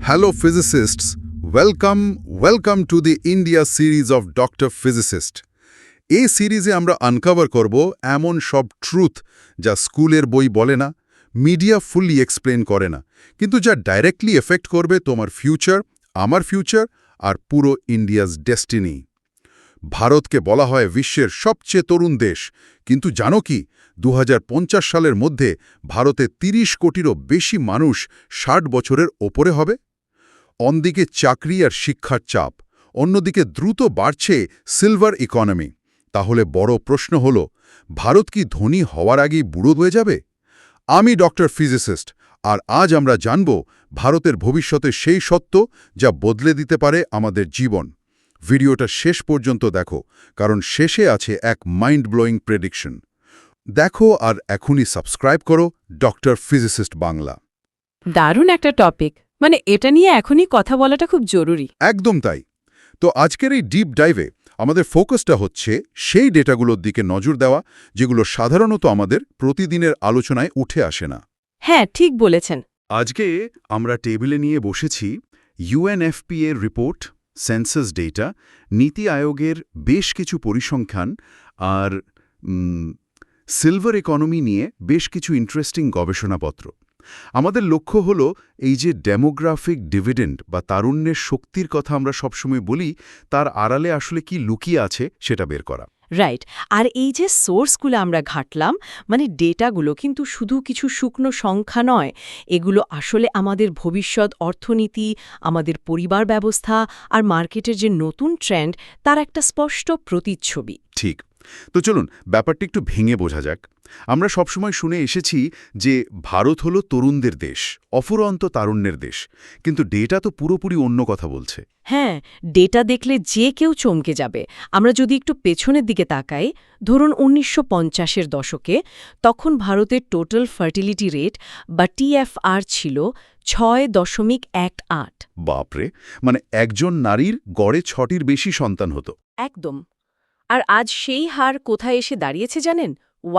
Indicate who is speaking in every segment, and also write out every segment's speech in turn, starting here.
Speaker 1: Hello physicists, welcome to the India series of Dr. Physicist. এই সিরিজে আমরা uncover করব এমন সব ট্রুথ যা স্কুলের বই বলে না, মিডিয়া ফুললি এক্সপ্লেন করে না, কিন্তু যা ডাইরেক্টলি এফেক্ট করবে তোমার ফিউচার, আমার ফিউচার আর পুরো ইন্ডিয়াস ডেস্টিনি। ভারতকে বলা হয় বিশ্বের সবচেয়ে তরুণ দেশ, কিন্তু জানো কি 2050 সালের মধ্যে ভারতে 30 কোটিরও বেশি মানুষ 60 বছরের ওপরে হবে। অন্যদিকে চাকরি আর শিক্ষার চাপ, অন্যদিকে দ্রুত বাড়ছে সিলভার ইকোনমি। তাহলে বড় প্রশ্ন হল, ভারত কি ধনী হওয়ার আগেই বুড়ো হয়ে যাবে? আমি ডক্টর ফিজিসিস্ট, আর আজ আমরা জানব ভারতের ভবিষ্যতে সেই সত্য যা বদলে দিতে পারে আমাদের জীবন। ভিডিওটা শেষ পর্যন্ত দেখো, কারণ শেষে আছে এক মাইন্ড ব্লোয়িং প্রেডিকশন। দেখো আর এখনই সাবস্ক্রাইব করো ডক্টর ফিজিসিস্ট বাংলা।
Speaker 2: দারুণ একটা টপিক, এটা নিয়ে এখনই কথা বলাটা খুব জরুরি।
Speaker 1: একদম তাই। তো আজকের এই ডিপ ডাইভে আমাদের ফোকাসটা হচ্ছে সেই ডেটাগুলোর দিকে নজর দেওয়া, যেগুলো সাধারণত আমাদের প্রতিদিনের আলোচনায় উঠে আসে না।
Speaker 2: হ্যাঁ, ঠিক বলেছেন।
Speaker 1: আজকে আমরা টেবিলে নিয়ে বসেছি UNFPA এর রিপোর্ট, সেন্সাস ডেটা, নীতি আয়োগের বেশ কিছু পরিসংখ্যান আর সিলভার ইকোনমি নিয়ে বেশ কিছু ইন্টারেস্টিং গবেষণাপত্র। আমাদের লক্ষ্য হলো এই যে ডেমোগ্রাফিক ডিভিডেন্ড বা তারুণ্যের শক্তির কথা আমরা সবসময় বলি, তার আড়ালে আসলে কি লুকিয়ে আছে সেটা বের করা।
Speaker 2: রাইট। আর এই যে সোর্সগুলো আমরা ঘাটলাম, ডেটাগুলো কিন্তু শুধু কিছু শুকনো সংখ্যা নয়, এগুলো আসলে আমাদের ভবিষ্যৎ অর্থনীতি, আমাদের পরিবার ব্যবস্থা আর মার্কেটের যে নতুন ট্রেন্ড, তার একটা স্পষ্ট প্রতিচ্ছবি।
Speaker 1: ঠিক। তো চলুন ব্যাপারটা একটু ভেঙে বোঝা যাক। আমরা সবসময় শুনে এসেছি যে ভারত হলো তরুণদের দেশ, অফুরন্ত তারুণ্যের দেশ, কিন্তু ডেটা তো পুরোপুরি অন্য কথা বলছে।
Speaker 2: হ্যাঁ, ডেটা দেখলে যে কেউ চমকে যাবে। আমরা যদি একটু পেছনের দিকে তাকাই, ধরুন 1950-এর দশকে, তখন ভারতের টোটাল ফার্টিলিটি রেট বা TFR ছিল 6.18।
Speaker 1: বাপরে, একজন নারীর গড়ে 6টির বেশি সন্তান হতো।
Speaker 2: একদম। আর আজ সেই হার কোথায় এসে দাঁড়িয়েছে জানেন?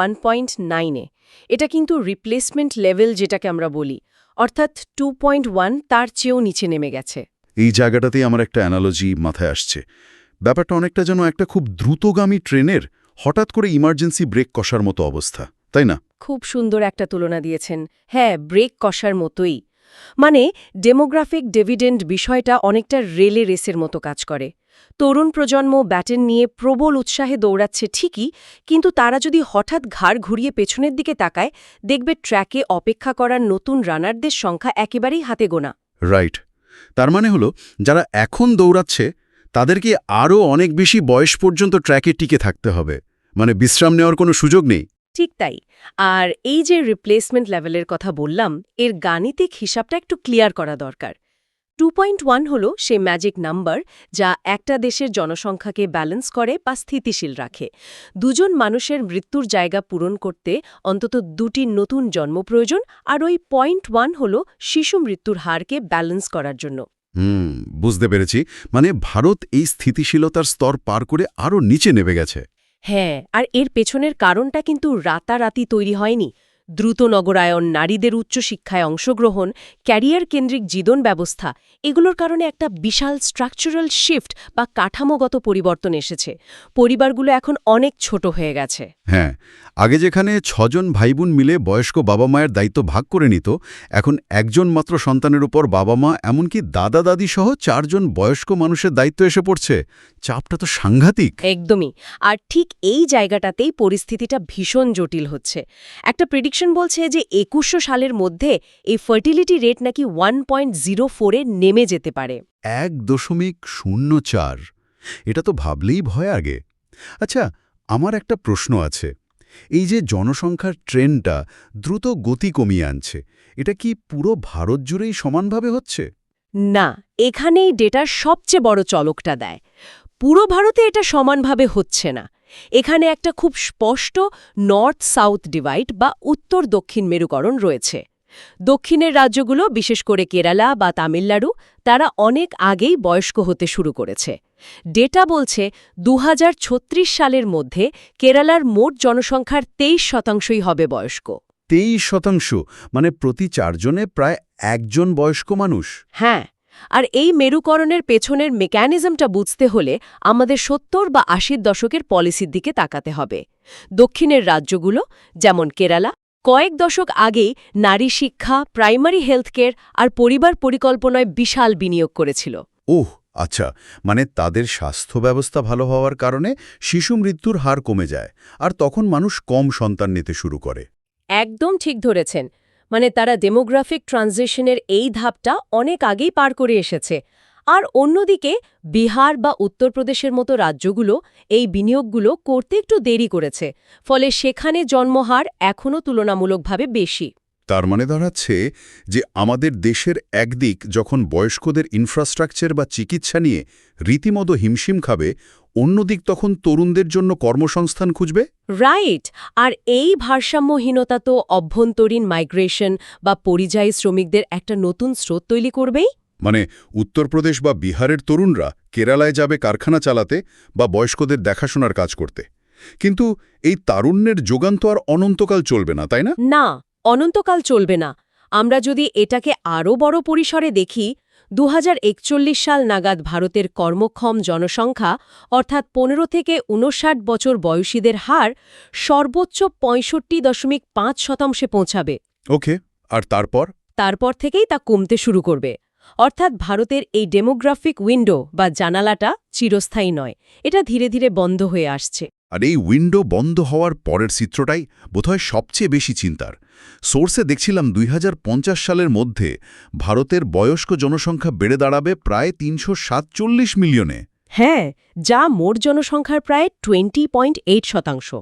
Speaker 2: 1.9-এ। এটা কিন্তু রিপ্লেসমেন্ট লেভেল যেটাকে আমরা বলি, অর্থাৎ 2.1 তার চেয়েও নিচে নেমে গেছে।
Speaker 1: এই জায়গাটাতেই আমার একটা অ্যানালজি মাথায় আসছে। ব্যাপারটা অনেকটা যেন একটা খুব দ্রুতগামী ট্রেনের হঠাৎ করে ইমার্জেন্সি ব্রেক কষার মতো অবস্থা, তাই না?
Speaker 2: খুব সুন্দর একটা তুলনা দিয়েছেন। হ্যাঁ, ব্রেক কষার মতোই। ডেমোগ্রাফিক ডিভিডেন্ড বিষয়টা অনেকটা রেলে রেসের মতো কাজ করে। তরুণ প্রজন্ম ব্যাটেন নিয়ে প্রবল উৎসাহে দৌড়াচ্ছে ঠিকই, কিন্তু তারা যদি হঠাৎ ঘাড় ঘুরিয়ে পেছনের দিকে তাকায়, দেখবে ট্র্যাকে অপেক্ষা করার নতুন রানারদের সংখ্যা একেবারেই হাতে গোনা।
Speaker 1: রাইট। তার মানে হলো, যারা এখন দৌড়াচ্ছে তাদেরকে আরও অনেক বেশি বয়স পর্যন্ত ট্র্যাকে টিকে থাকতে হবে, বিশ্রাম নেওয়ার কোনো সুযোগ নেই।
Speaker 2: ঠিক তাই। আর এই যে রিপ্লেসমেন্ট লেভেলের কথা বললাম, এর গাণিতিক হিসাবটা একটু ক্লিয়ার করা দরকার। 2.1 হল সে ম্যাজিক নাম্বার যা একটা দেশের জনসংখ্যাকে ব্যালেন্স করে বা স্থিতিশীল রাখে। দুজন মানুষের মৃত্যুর জায়গা পূরণ করতে অন্তত 2টি নতুন জন্ম প্রয়োজন, আর ওই 0.1 হল শিশু মৃত্যুর হারকে ব্যালেন্স করার জন্য।
Speaker 1: বুঝতে পেরেছি। ভারত এই স্থিতিশীলতার স্তর পার করে আরও নিচে নেমে গেছে।
Speaker 2: হ্যাঁ, আর এর পেছনের কারণটা কিন্তু রাতারাতি তৈরি হয়নি। দ্রুত নগরায়ন, নারীদের উচ্চশিক্ষায় অংশগ্রহণ, ক্যারিয়ার কেন্দ্রিক জীবন ব্যবস্থা, এগুলোর কারণে একটা বিশাল স্ট্রাকচারাল শিফট বা কাঠামোগত পরিবর্তন এসেছে। পরিবারগুলো এখন অনেক ছোট হয়ে গেছে।
Speaker 1: হ্যাঁ, আগে যেখানে 6জন ভাইবোন মিলে বয়স্ক বাবা মায়ের দায়িত্ব ভাগ করে নিত, এখন একজন মাত্র সন্তানের উপর বাবা মা, এমনকি দাদা দাদি সহ 4জন বয়স্ক মানুষের দায়িত্ব এসে পড়ছে। চাপটা তো সাংঘাতিক।
Speaker 2: একদমই। আর ঠিক এই জায়গাটাতেই পরিস্থিতিটা ভীষণ জটিল হচ্ছে। একটা প্রেডিকশন বলছে যে 2100 সালের মধ্যে এই ফার্টিলিটি রেট নাকি 1.04-এ নেমে যেতে পারে।
Speaker 1: 1.04। এটা তো ভাবলেই ভয় আগে। আচ্ছা, আমার একটা প্রশ্ন আছে। এই যে জনসংখ্যার ট্রেন্ডটা দ্রুত গতি কমিয়ে আনছে, এটা কি পুরো ভারত জুড়েই সমানভাবে হচ্ছে?
Speaker 2: না, এখানেই ডেটার সবচেয়ে বড় চলকটা দেয়। পুরো ভারতে এটা সমানভাবে হচ্ছে না। এখানে একটা খুব স্পষ্ট নর্থ সাউথ ডিভাইড বা উত্তর দক্ষিণ মেরুকরণ রয়েছে। দক্ষিণের রাজ্যগুলো, বিশেষ করে কেরালা বা তামিলনাড়ু, তারা অনেক আগেই বয়স্ক হতে শুরু করেছে। ডেটা বলছে 2036 সালের মধ্যে কেরালার মোট জনসংখ্যার 23% হবে বয়স্ক।
Speaker 1: 23%, প্রতি 4 জনে প্রায় একজন বয়স্ক মানুষ।
Speaker 2: হ্যাঁ, আর এই মেরুকরণের পেছনের মেকানিজমটা বুঝতে হলে আমাদের ৭০ বা ৮০ দশকের পলিসির দিকে তাকাতে হবে। দক্ষিণের রাজ্যগুলো যেমন কেরালা কয়েক দশক আগেই নারী শিক্ষা, প্রাইমারি হেলথ কেয়ার আর পরিবার পরিকল্পনায় বিশাল বিনিয়োগ করেছিল।
Speaker 1: ওহ আচ্ছা, মানে তাদের স্বাস্থ্য ব্যবস্থা ভালো হওয়ার কারণে শিশু মৃত্যুর হার কমে যায় আর তখন মানুষ কম সন্তান নিতে শুরু করে।
Speaker 2: একদম ঠিক ধরেছেন। মানে তারা ডেমোগ্রাফিক ট্রানজিশনের এই ধাপটা অনেক আগেই পার করে এসেছে। আর অন্যদিকে বিহার বা উত্তরপ্রদেশের মতো রাজ্যগুলো এই বিনিয়োগগুলো করতে একটু দেরি করেছে, ফলে সেখানে জন্মহার এখনও তুলনামূলকভাবে বেশি।
Speaker 1: তার মানে দাঁড়াচ্ছে যে আমাদের দেশের একদিক যখন বয়স্কদের ইনফ্রাস্ট্রাকচার বা চিকিৎসা নিয়ে রীতিমতো হিমশিম খাবে, অন্যদিক তখন তরুণদের জন্য কর্মসংস্থান খুঁজবে।
Speaker 2: রাইট। আর এই ভারসাম্যহীনতা তো অভ্যন্তরীণ মাইগ্রেশন বা পরিযায়ী শ্রমিকদের একটা নতুন স্রোত তৈরি করবেই।
Speaker 1: মানে উত্তরপ্রদেশ বা বিহারের তরুণরা কেরালায় যাবে কারখানা চালাতে বা বয়স্কদের দেখাশোনার কাজ করতে। কিন্তু এই তারুণ্যের যোগান তো আর অনন্তকাল চলবে না, তাই না?
Speaker 2: না, অনন্তকাল চলবে না। আমরা যদি এটাকে আরও বড় পরিসরে দেখি, ২০৪১ সাল নাগাদ ভারতের কর্মক্ষম জনসংখ্যা অর্থাৎ ১৫ থেকে ৫৯ বছর বয়সীদের হার সর্বোচ্চ ৬৫.৫% পৌঁছাবে।
Speaker 1: ওকে, আর
Speaker 2: তারপর থেকেই তা কমতে শুরু করবে। অর্থাৎ ভারতের এই ডেমোগ্রাফিক উইন্ডো বা জানালাটা চিরস্থায়ী নয়, এটা ধীরে ধীরে বন্ধ হয়ে আসছে।
Speaker 1: আর এই উইন্ডো বন্ধ হওয়ার পরের চিত্রটাই বোধহয় সবচেয়ে বেশি চিন্তার। সোর্সে দেখছিলাম ২০৫০ সালের মধ্যে ভারতের বয়স্ক জনসংখ্যা বেড়ে দাঁড়াবে প্রায় ৩৪৭ মিলিয়নে।
Speaker 2: হ্যাঁ, যা মোট জনসংখ্যার প্রায় 20.8%।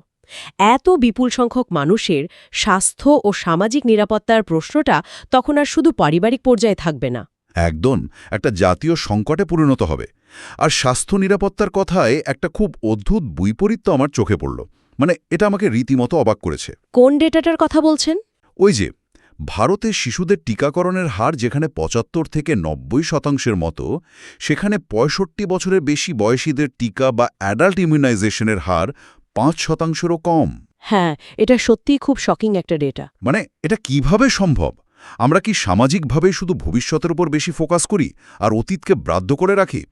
Speaker 2: এত বিপুল সংখ্যক মানুষের স্বাস্থ্য ও সামাজিক নিরাপত্তার প্রশ্নটা তখন আর শুধু পারিবারিক পর্যায়ে থাকবে না।
Speaker 1: একদম একটা জাতীয় সংকটে পরিণত হবে। আর স্বাস্থ্য নিরাপত্তার কথায় একটা খুব অদ্ভুত বৈপরীত্য আমার চোখে পড়ল। মানে এটা আমাকে রীতিমতো অবাক করেছে।
Speaker 2: কোন ডেটাটার কথা বলছেন?
Speaker 1: ওই যে ভারতে শিশুদের টিকাকরণের হার যেখানে ৭৫ থেকে ৯০% মতো, সেখানে ৬৫ বছরের বেশি বয়সীদের টিকা বা অ্যাডাল্ট ইমিউনাইজেশনের হার ৫%-রও কম।
Speaker 2: হ্যাঁ, এটা সত্যিই খুব শকিং একটা ডেটা।
Speaker 1: মানে এটা কিভাবে সম্ভব? আমরা কি সামাজিকভাবে শুধু ভবিষ্যতের উপর বেশি ফোকাস করি আর অতীতকে বাধ্য করে রাখি,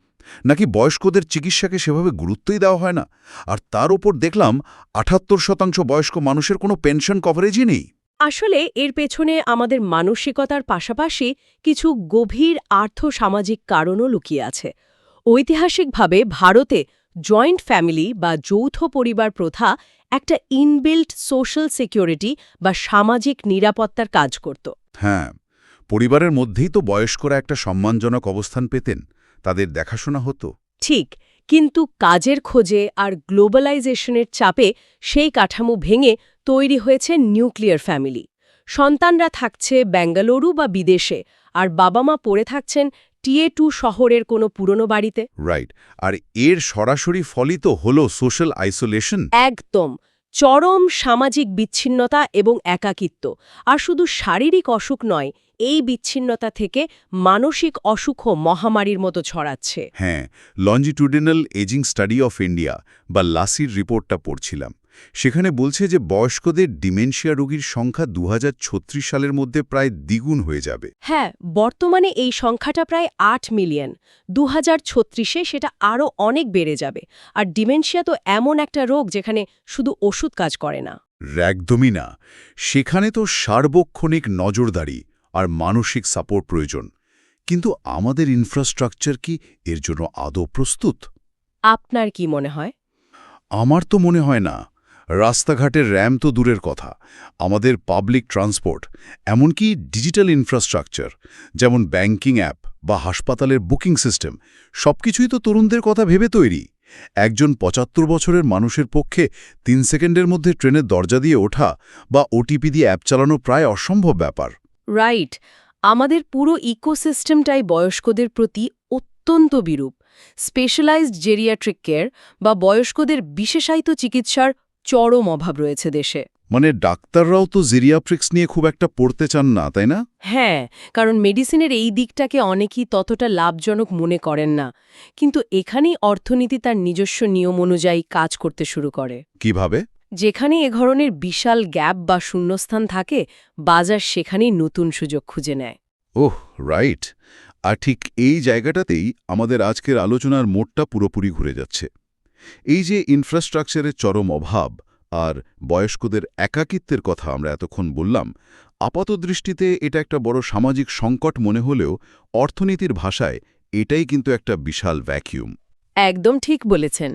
Speaker 1: নাকি বয়স্কদের চিকিৎসাকে সেভাবে গুরুত্বই দেওয়া হয় না? আর তার উপর দেখলাম ৭৮% বয়স্ক মানুষের কোনো পেনশন কভারেজই নেই।
Speaker 2: আসলে এর পেছনে আমাদের মানসিকতার পাশাপাশি কিছু গভীর আর্থসামাজিক কারণও লুকিয়ে আছে। ঐতিহাসিকভাবে ভারতে জয়েন্ট ফ্যামিলি বা যৌথ পরিবার প্রথা একটা ইনবিল্ট সোশ্যাল সিকিউরিটি বা সামাজিক নিরাপত্তার কাজ করত।
Speaker 1: হ্যাঁ, পরিবারের মধ্যেই তো বয়স্করা একটা সম্মানজনক অবস্থান পেতেন, তাদের দেখাশোনা হতো।
Speaker 2: ঠিক, কিন্তু কাজের খোঁজে আর গ্লোবালাইজেশনের চাপে সেই কাঠামো ভেঙে তৈরি হয়েছে নিউক্লিয়ার ফ্যামিলি। সন্তানরা থাকছে বেঙ্গালুরু বা বিদেশে, আর বাবা মা পড়ে থাকছেন টিএ 2 শহরের কোনো পুরনো বাড়িতে।
Speaker 1: রাইট। আর এর সরাসরি ফলই তো হলো সোশ্যাল আইসোলেশন।
Speaker 2: একদম চরম সামাজিক বিচ্ছিন্নতা এবং একাকিত্ব। আর শুধু শারীরিক অসুখ নয়, এই বিচ্ছিন্নতা থেকে মানসিক অসুখও মহামারীর মতো ছড়াচ্ছে।
Speaker 1: হ্যাঁ, লঞ্জিটুডিনাল এজিং স্টাডি অফ ইন্ডিয়া বা লাসির রিপোর্টটা পড়ছিলাম। সেখানে বলছে যে বয়স্কদের ডিমেনশিয়া রোগীর সংখ্যা ২০৩৬ সালের মধ্যে প্রায় দ্বিগুণ হয়ে যাবে।
Speaker 2: হ্যাঁ, বর্তমানে এই সংখ্যাটা প্রায় ৮ মিলিয়ন। ২০৩৬-এ সেটা আরও অনেক বেড়ে যাবে। আর ডিমেনশিয়া তো এমন একটা রোগ যেখানে শুধু ওষুধ কাজ করে না।
Speaker 1: একদমই না। সেখানে তো সার্বক্ষণিক নজরদারি আর মানসিক সাপোর্ট প্রয়োজন। কিন্তু আমাদের ইনফ্রাস্ট্রাকচার কি এর জন্য আদৌ প্রস্তুত?
Speaker 2: আপনার কি মনে হয়?
Speaker 1: আমার তো মনে হয় না। রাস্তাঘাটের র্যাম্প তো দূরের কথা, আমাদের পাবলিক ট্রান্সপোর্ট, এমনকি ডিজিটাল ইনফ্রাস্ট্রাকচার যেমন ব্যাংকিং অ্যাপ বা হাসপাতালের বুকিং সিস্টেম, সবকিছুই তো তরুণদের কথা ভেবে তৈরি। একজন ৭৫ বছরের মানুষের পক্ষে ৩ সেকেন্ডের মধ্যে ট্রেনের দরজা দিয়ে ওঠা বা ওটিপি দিয়ে অ্যাপ চালানো প্রায় অসম্ভব ব্যাপার।
Speaker 2: রাইট। আমাদের পুরো ইকোসিস্টেমটাই বয়স্কদের প্রতি অত্যন্ত বিরূপ। স্পেশালাইজড জেরিয়াট্রিক কেয়ার বা বয়স্কদের বিশেষায়িত চিকিৎসার চরম অভাব রয়েছে দেশে।
Speaker 1: মানে ডাক্তাররাও তো জেরিয়াট্রিক্স নিয়ে খুব একটা পড়তে চান না, তাই না?
Speaker 2: হ্যাঁ, কারণ মেডিসিনের এই দিকটাকে অনেকেই ততটা লাভজনক মনে করেন না। কিন্তু এখানেই অর্থনীতি তার নিজস্ব নিয়ম অনুযায়ী কাজ করতে শুরু করে।
Speaker 1: কিভাবে?
Speaker 2: যেখানে এ ধরনের বিশাল গ্যাপ বা শূন্যস্থান থাকে, বাজার সেখানেই নতুন সুযোগ খুঁজে নেয়।
Speaker 1: ওহ রাইট। আর ঠিক এই জায়গাটাতেই আমাদের আজকের আলোচনার মোড়টা পুরোপুরি ঘুরে যাচ্ছে। এই যে ইনফ্রাস্ট্রাকচারের চরম অভাব আর বয়স্কদের একাকিত্বের কথা আমরা এতক্ষণ বললাম, আপাতদৃষ্টিতে এটা একটা বড় সামাজিক সংকট মনে হলেও অর্থনীতির ভাষায় এটাই কিন্তু একটা বিশাল ভ্যাকিউম।
Speaker 2: একদম ঠিক বলেছেন।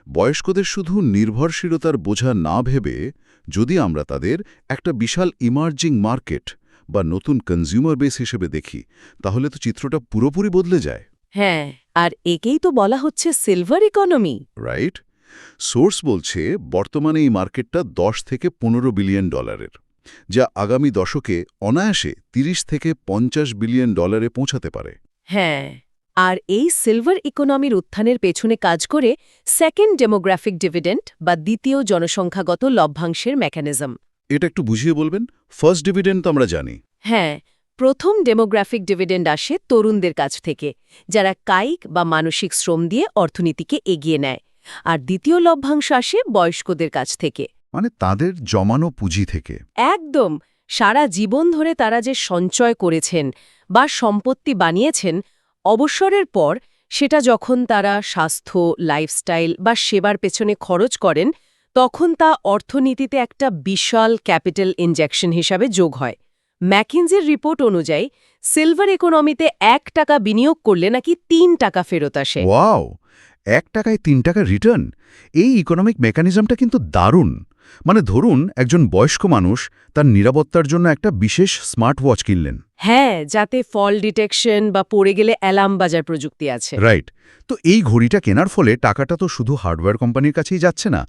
Speaker 1: বয়স্কদের শুধু নির্ভরশীলতার বোঝা না ভেবে যদি আমরা তাদের একটা বিশাল ইমার্জিং মার্কেট বা নতুন কনজিউমার বেস হিসেবে দেখি, তাহলে তো চিত্রটা পুরোপুরি বদলে যায়।
Speaker 2: হ্যাঁ, আর একেই তো বলা হচ্ছে সিলভার ইকোনমি।
Speaker 1: রাইট? সোর্স বলছে বর্তমানে এই মার্কেটটা 10 থেকে 15 বিলিয়ন ডলারের, যা আগামী দশকে অনায়াসে 30 থেকে 50 বিলিয়ন ডলারে পৌঁছাতে পারে।
Speaker 2: হ্যাঁ, আর এই সিলভার ইকোনমির উত্থানের পেছনে কাজ করে সেকেন্ড ডেমোগ্রাফিক ডিভিডেন্ড বা দ্বিতীয় জনসংখ্যাগত লভ্যাংশের মেকানিজম।
Speaker 1: এটা একটু বুঝিয়ে বলবেন? ফার্স্ট ডিভিডেন্ড তো আমরা জানি।
Speaker 2: হ্যাঁ, প্রথম ডেমোগ্রাফিক ডিভিডেন্ড আসে তরুণদের কাছ থেকে, যারা কায়িক বা মানসিক শ্রম দিয়ে অর্থনীতিকে এগিয়ে নেয়। আর দ্বিতীয় লভ্যাংশ আসে বয়স্কদের কাছ থেকে।
Speaker 1: মানে তাদের জমানো পুঁজি থেকে।
Speaker 2: একদম, সারা জীবন ধরে তারা যে সঞ্চয় করেছেন বা সম্পত্তি বানিয়েছেন, অবসরের পর সেটা যখন তারা স্বাস্থ্য, লাইফস্টাইল বা সেবার পেছনে খরচ করেন, তখন তা অর্থনীতিতে একটা বিশাল ক্যাপিটাল ইনজেকশন হিসাবে যোগ হয়। ম্যাকিনজির রিপোর্ট অনুযায়ী সিলভার ইকোনমিতে 1 টাকা বিনিয়োগ করলে নাকি 3 টাকা ফেরত আসে।
Speaker 1: ওয়াও! 1 টাকায় 3 টাকা রিটার্ন! এই ইকোনমিক মেকানিজমটা কিন্তু দারুণ। মানে ধরুন একজন বয়স্ক মানুষ তার নিরাপত্তার জন্য একটা বিশেষ স্মার্ট ওয়াচ কিনলেন।
Speaker 2: হ্যাঁ, যাতে ফল ডিটেকশন বা পড়ে গেলে অ্যালার্ম বাজার প্রযুক্তি আছে।
Speaker 1: রাইট। তো এই ঘড়িটা কেনার ফলে টাকাটা তো শুধু হার্ডওয়্যার কোম্পানির কাছেই যাচ্ছে না।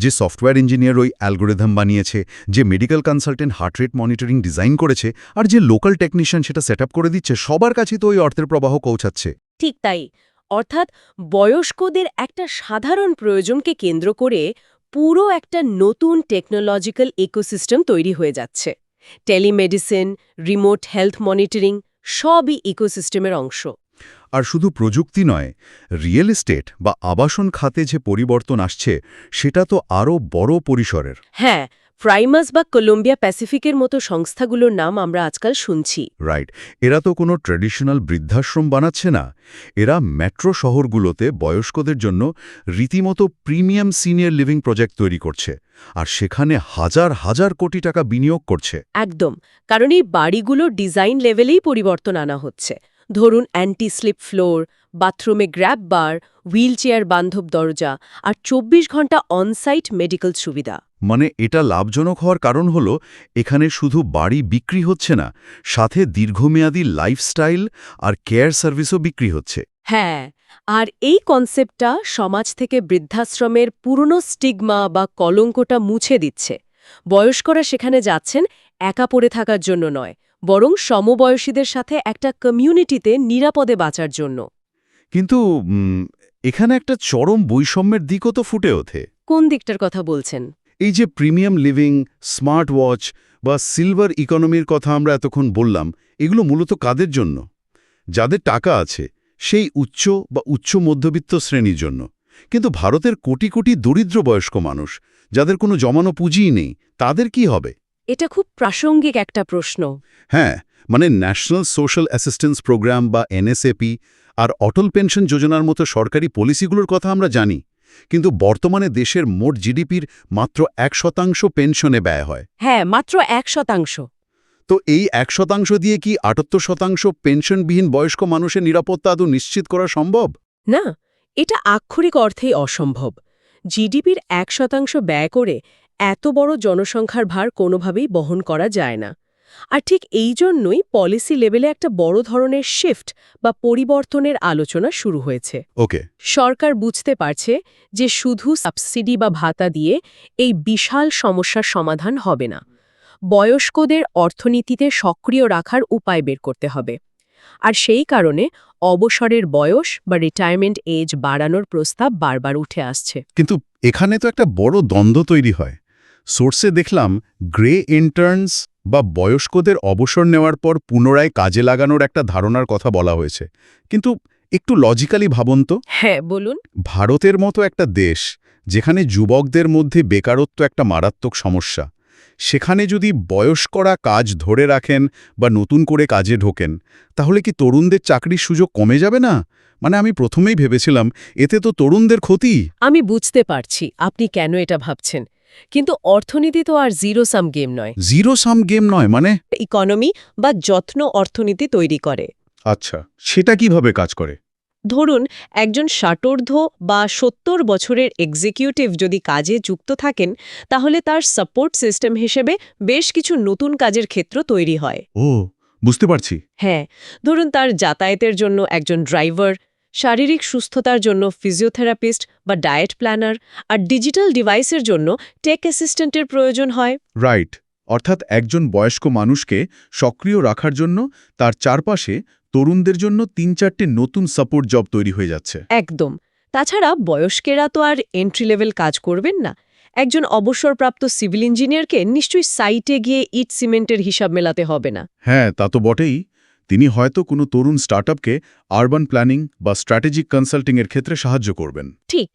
Speaker 1: যে সফটওয়্যার ইঞ্জিনিয়ার ওই অ্যালগোরিদম বানিয়েছে, যে medical consultant heart rate monitoring design করেছে, আর যে লোকাল টেকনিশিয়ান সেটা সেট করে দিচ্ছে, সবার কাছেই তো ওই অর্থের প্রবাহ পৌঁছাচ্ছে।
Speaker 2: ঠিক তাই। অর্থাৎ বয়স্কদের একটা সাধারণ প্রয়োজনকে কেন্দ্র করে পুরো একটা নতুন টেকনোলজিক্যাল ইকোসিস্টেম তৈরি হয়ে যাচ্ছে। টেলিমেডিসিন, রিমোট হেলথ মনিটরিং সবই ইকোসিস্টেমের অংশ।
Speaker 1: আর শুধু প্রযুক্তি নয়, রিয়েল এস্টেট বা আবাসন খাতে যে পরিবর্তন আসছে সেটা তো আরও বড় পরিসরের।
Speaker 2: হ্যাঁ, প্রাইমাস বা কলম্বিয়া প্যাসিফিকের মতো সংস্থাগুলোর নাম আমরা আজকাল শুনছি।
Speaker 1: রাইট। এরা তো কোনো ট্র্যাডিশনাল বৃদ্ধাশ্রম বানাচ্ছে না, এরা মেট্রো শহরগুলোতে বয়স্কদের জন্য রীতিমতো প্রিমিয়াম সিনিয়র লিভিং প্রজেক্ট তৈরি করছে, আর সেখানে হাজার হাজার কোটি টাকা বিনিয়োগ করছে।
Speaker 2: একদম, কারণ এই বাড়িগুলোর ডিজাইন লেভেলেই পরিবর্তন আনা হচ্ছে। ধরুন অ্যান্টি স্লিপ ফ্লোর, বাথরুমে গ্র্যাব বার, হুইলচেয়ার বান্ধব দরজা আর 24 ঘন্টা অনসাইট মেডিকেল সুবিধা।
Speaker 1: মানে এটা লাভজনক হওয়ার কারণ হলো এখানে শুধু বাড়ি বিক্রি হচ্ছে না, সাথে দীর্ঘমেয়াদী লাইফস্টাইল আর কেয়ার সার্ভিসও বিক্রি হচ্ছে।
Speaker 2: হ্যাঁ, আর এই কনসেপ্টটা সমাজ থেকে বৃদ্ধাশ্রমের পুরনো স্টিগমা বা কলঙ্কটা মুছে দিচ্ছে। বয়স্করা সেখানে যাচ্ছেন একা পড়ে থাকার জন্য নয়, বরং সমবয়সীদের সাথে একটা কমিউনিটিতে নিরাপদে বাঁচার জন্য।
Speaker 1: কিন্তু এখানে একটা চরম বৈষম্যের দিকও তো ফুটে ওঠে।
Speaker 2: কোন দিকটার কথা বলছেন?
Speaker 1: এই যে প্রিমিয়াম লিভিং, স্মার্ট ওয়াচ বা সিলভার ইকোনমির কথা আমরা এতক্ষণ বললাম, এগুলো মূলত কাদের জন্য? যাদের টাকা আছে, সেই উচ্চ বা উচ্চ মধ্যবিত্ত শ্রেণীর জন্য। কিন্তু ভারতের কোটি কোটি দরিদ্র বয়স্ক মানুষ, যাদের কোনো জমানো পুঁজিই নেই, তাদের কি হবে?
Speaker 2: এটা খুব প্রাসঙ্গিক একটা প্রশ্ন।
Speaker 1: হ্যাঁ, মানে ন্যাশনাল সোশ্যাল অ্যাসিস্ট্যান্স প্রোগ্রাম বা NSAP আর অটল পেনশন যোজনার মতো সরকারি পলিসিগুলোর কথা আমরা জানি, কিন্তু বর্তমানে দেশের মোট জিডিপির মাত্র 1% পেনশনে ব্যয় হয়।
Speaker 2: হ্যাঁ, মাত্র 1%।
Speaker 1: তো এই 1% দিয়ে কি 78% পেনশনবিহীন বয়স্ক মানুষের নিরাপত্তা আদৌ নিশ্চিত করা সম্ভব?
Speaker 2: না, এটা আক্ষরিক অর্থেই অসম্ভব। জিডিপির 1% ব্যয় করে এত বড় জনসংখ্যার ভার কোনোভাবেই বহন করা যায় না। আর ঠিক এই জন্যই পলিসি লেভেলে একটা বড় ধরনের শিফট বা পরিবর্তনের আলোচনা শুরু হয়েছে।
Speaker 1: ওকে।
Speaker 2: সরকার বুঝতে পারছে যে শুধু সাবসিডি বা ভাতা দিয়ে এই বিশাল সমস্যার সমাধান হবে না। বয়স্কদের অর্থনীতিতে সক্রিয় রাখার উপায় বের করতে হবে। আর সেই কারণে অবসরের বয়স বা রিটায়ারমেন্ট এজ বাড়ানোর প্রস্তাব বারবার উঠে আসছে।
Speaker 1: কিন্তু এখানে তো একটা বড় দ্বন্দ্ব তৈরি হয়। সোর্সে দেখলাম গ্রে ইন্টার্নস বা বয়স্কদের অবসর নেওয়ার পর পুনরায় কাজে লাগানোর একটা ধারণার কথা বলা হয়েছে। কিন্তু একটু লজিক্যালি ভাবুন তো।
Speaker 2: হ্যাঁ, বলুন।
Speaker 1: ভারতের মতো একটা দেশ, যেখানে যুবকদের মধ্যে বেকারত্ব একটা মারাত্মক সমস্যা, সেখানে যদি বয়স্করা কাজ ধরে রাখেন বা নতুন করে কাজে ঢোকেন তাহলে কি তরুণদের চাকরির সুযোগ কমে যাবে না? মানে আমি প্রথমেই ভেবেছিলাম এতে তো তরুণদের ক্ষতি।
Speaker 2: আমি বুঝতে পারছি আপনি কেন এটা ভাবছেন, কিন্তু অর্থনীতি তো আর জিরো সাম গেম নয়।
Speaker 1: জিরো সাম গেম নয় মানে?
Speaker 2: ইকোনমি বা যত্ন অর্থনীতি তৈরি করে।
Speaker 1: আচ্ছা, সেটা কিভাবে কাজ করে?
Speaker 2: ধরুন একজন ষাটোর্ধ্ব বা ৭০ বছরের এক্সিকিউটিভ যদি কাজে যুক্ত থাকেন, তাহলে তার সাপোর্ট সিস্টেম হিসেবে বেশ কিছু নতুন কাজের ক্ষেত্র তৈরি হয়।
Speaker 1: ও, বুঝতে পারছি।
Speaker 2: হ্যাঁ, ধরুন তার যাতায়াতের জন্য একজন ড্রাইভার, শারীরিক সুস্থতার জন্য ফিজিওথেরাপিস্ট বা ডায়েট প্ল্যানার, আর ডিজিটাল ডিভাইসের জন্য টেক অ্যাসিস্ট্যান্টের প্রয়োজন হয়।
Speaker 1: রাইট। অর্থাৎ একজন বয়স্ক মানুষকে সক্রিয় রাখার জন্য তার চারপাশে তরুণদের জন্য ৩-৪টে নতুন সাপোর্ট জব তৈরি হয়ে যাচ্ছে।
Speaker 2: একদম। তাছাড়া বয়স্কেরা তো আর এন্ট্রি লেভেল কাজ করবেন না। একজন অবসরপ্রাপ্ত সিভিল ইঞ্জিনিয়ারকে নিশ্চয়ই সাইটে গিয়ে ইট সিমেন্টের হিসাব মেলাতে হবে না।
Speaker 1: হ্যাঁ, তা তো বটেই। তিনি হয়তো কোনো তরুণ স্টার্টআপকে আরবান প্ল্যানিং বা স্ট্র্যাটেজিক কনসাল্টিংয়ের ক্ষেত্রে সাহায্য করবেন।
Speaker 2: ঠিক,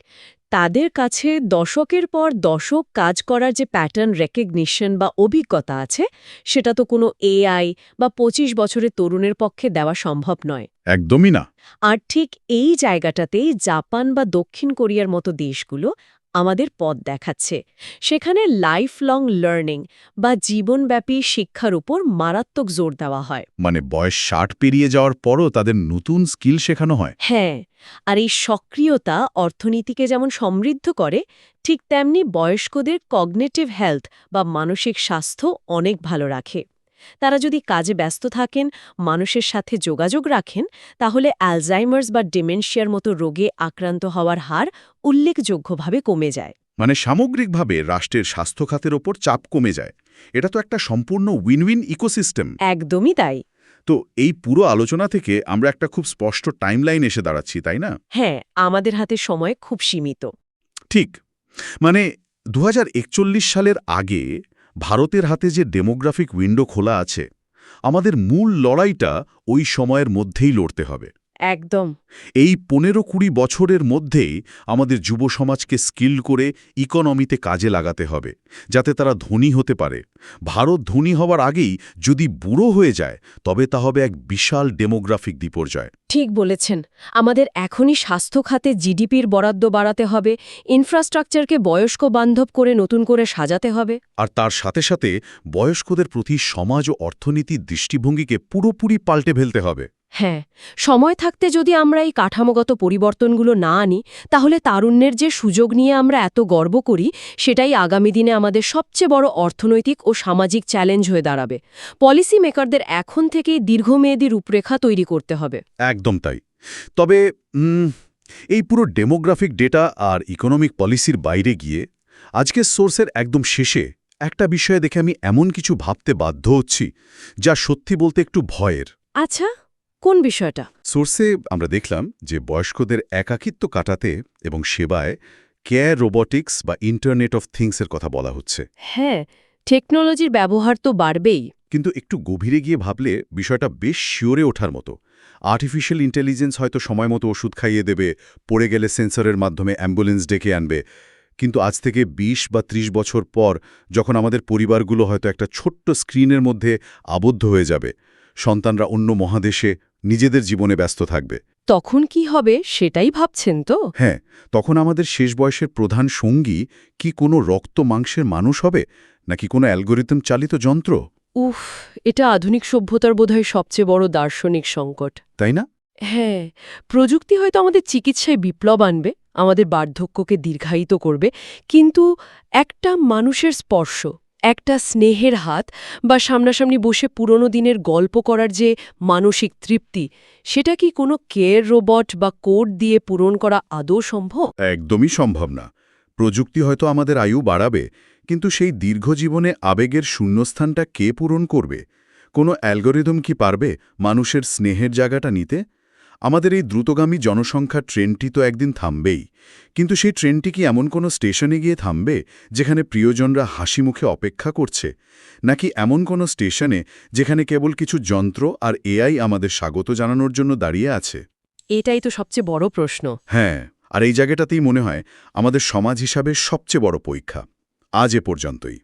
Speaker 2: তাদের কাছে দশকের পর দশক কাজ করার যে প্যাটার্ন রেকগনিশন বা অভিজ্ঞতা আছে, সেটা তো কোনো এআই বা ২৫ বছরের তরুণের পক্ষে দেওয়া সম্ভব নয়।
Speaker 1: একদমই না।
Speaker 2: আর ঠিক এই জায়গাটাতেই জাপান বা দক্ষিণ কোরিয়ার মতো দেশগুলো আমাদের পথ দেখাচ্ছে। সেখানে লাইফ লং লার্নিং বা জীবনব্যাপী শিক্ষার উপর মারাত্মক জোর দেওয়া হয়।
Speaker 1: মানে বয়স ৬০ পেরিয়ে যাওয়ার পরও তাদের নতুন স্কিল শেখানো হয়।
Speaker 2: হ্যাঁ, আর এই সক্রিয়তা অর্থনীতিকে যেমন সমৃদ্ধ করে, ঠিক তেমনি বয়স্কদের কগনিটিভ হেলথ বা মানসিক স্বাস্থ্য অনেক ভালো রাখে। তারা যদি কাজে ব্যস্ত থাকেন, মানুষের সাথে যোগাযোগ রাখেন, তাহলে অ্যালজাইমার্স বা ডিমেনশিয়ার মতো রোগে আক্রান্ত হওয়ার হার উল্লেখযোগ্যভাবে কমে যায়।
Speaker 1: মানে সামগ্রিকভাবে রাষ্ট্রের স্বাস্থ্য খাতের ওপর চাপ কমে যায়। এটা তো একটা সম্পূর্ণ উইন উইন ইকোসিস্টেম।
Speaker 2: একদমই তাই।
Speaker 1: তো এই পুরো আলোচনা থেকে আমরা একটা খুব স্পষ্ট টাইমলাইন এসে দাঁড়াচ্ছি, তাই না?
Speaker 2: হ্যাঁ, আমাদের হাতে সময় খুব সীমিত।
Speaker 1: ঠিক। মানে ২০৪১ সালের আগে ভারতের হাতে যে ডেমোগ্রাফিক উইন্ডো খোলা আছে, আমাদের মূল লড়াইটা ওই সময়ের মধ্যেই লড়তে হবে।
Speaker 2: একদম।
Speaker 1: এই ১৫-২০ বছরের মধ্যেই আমাদের যুব সমাজকে স্কিল করে ইকোনমিতে কাজে লাগাতে হবে, যাতে তারা ধনী হতে পারে। ভারত ধনী হওয়ার আগেই যদি বুড়ো হয়ে যায়, তবে তা হবে এক বিশাল ডেমোগ্রাফিক বিপর্যয়।
Speaker 2: ঠিক বলেছেন। আমাদের এখনই স্বাস্থ্য খাতে জিডিপির বরাদ্দ বাড়াতে হবে, ইনফ্রাস্ট্রাকচারকে বয়স্ক বান্ধব করে নতুন করে সাজাতে হবে।
Speaker 1: আর তার সাথে সাথে বয়স্কদের প্রতি সমাজ ও অর্থনীতির দৃষ্টিভঙ্গিকে পুরোপুরি পাল্টে ফেলতে হবে।
Speaker 2: হ্যাঁ, সময় থাকতে যদি আমরা এই কাঠামোগত পরিবর্তনগুলো না আনি, তাহলে তারুণ্যের যে সুযোগ নিয়ে আমরা এত গর্ব করি, সেটাই আগামী দিনে আমাদের সবচেয়ে বড় অর্থনৈতিক ও সামাজিক চ্যালেঞ্জ হয়ে দাঁড়াবে। পলিসি মেকারদের এখন থেকেই দীর্ঘমেয়াদী রূপরেখা তৈরি করতে হবে।
Speaker 1: একদম তাই। তবে এই পুরো ডেমোগ্রাফিক ডেটা আর ইকোনমিক পলিসির বাইরে গিয়ে আজকের সোর্সের একদম শেষে একটা বিষয়ে দেখে আমি এমন কিছু ভাবতে বাধ্য হচ্ছি, যা সত্যি বলতে একটু ভয়ের।
Speaker 2: আচ্ছা, কোন বিষয়টা?
Speaker 1: সোর্সে আমরা দেখলাম যে বয়স্কদের একাকিত্ব কাটাতে এবং সেবায় কেয়ার রোবোটিক্স বা ইন্টারনেট অফ থিংসের কথা বলা হচ্ছে।
Speaker 2: হ্যাঁ, টেকনোলজির ব্যবহার তো বাড়বেই।
Speaker 1: কিন্তু একটু গভীরে গিয়ে ভাবলে বিষয়টা বেশ শিওরে ওঠার মতো। আর্টিফিশিয়াল ইন্টেলিজেন্স হয়তো সময় মতো ওষুধ খাইয়ে দেবে, পড়ে গেলে সেন্সরের মাধ্যমে অ্যাম্বুলেন্স ডেকে আনবে। কিন্তু আজ থেকে ২০ বা ৩০ বছর পর যখন আমাদের পরিবারগুলো হয়তো একটা ছোট্ট স্ক্রিনের মধ্যে আবদ্ধ হয়ে যাবে, সন্তানরা অন্য মহাদেশে নিজেদের জীবনে ব্যস্ত থাকবে,
Speaker 2: তখন কি হবে সেটাই ভাবছেন তো?
Speaker 1: হ্যাঁ, তখন আমাদের শেষ বয়সের প্রধান সঙ্গী কি কোনো রক্ত মাংসের মানুষ হবে, নাকি কোনো অ্যালগোরিদম চালিত যন্ত্র?
Speaker 2: উফ, এটা আধুনিক সভ্যতার বোধহয় সবচেয়ে বড় দার্শনিক সংকট।
Speaker 1: তাই না?
Speaker 2: হ্যাঁ, প্রযুক্তি হয়তো আমাদের চিকিৎসায় বিপ্লব আনবে, আমাদের বার্ধক্যকে দীর্ঘায়িত করবে, কিন্তু একটা মানুষের স্পর্শ, একটা স্নেহের হাত বা সামনাসামনি বসে পুরনো দিনের গল্প করার যে মানসিক তৃপ্তি, সেটা কি কোনো কেয়ার রোবট বা কোড দিয়ে পূরণ করা আদৌ সম্ভব?
Speaker 1: একদমই সম্ভব না। প্রযুক্তি হয়তো আমাদের আয়ু বাড়াবে, কিন্তু সেই দীর্ঘজীবনে আবেগের শূন্যস্থানটা কে পূরণ করবে? কোনো অ্যালগোরিদম কি পারবে মানুষের স্নেহের জায়গাটা নিতে? আমাদের এই দ্রুতগামী জনসংখ্যার ট্রেনটি তো একদিন থামবেই, কিন্তু সেই ট্রেনটি কি এমন কোনো স্টেশনে গিয়ে থামবে যেখানে প্রিয়জনরা হাসি মুখে অপেক্ষা করছে, নাকি এমন কোনো স্টেশনে যেখানে কেবল কিছু যন্ত্র আর এআই আমাদের স্বাগত জানানোর জন্য দাঁড়িয়ে আছে?
Speaker 2: এটাই তো সবচেয়ে বড় প্রশ্ন।
Speaker 1: হ্যাঁ, আর এই জায়গাটাতেই মনে হয় আমাদের সমাজ হিসাবে সবচেয়ে বড় পরীক্ষা। আজ এ পর্যন্তই।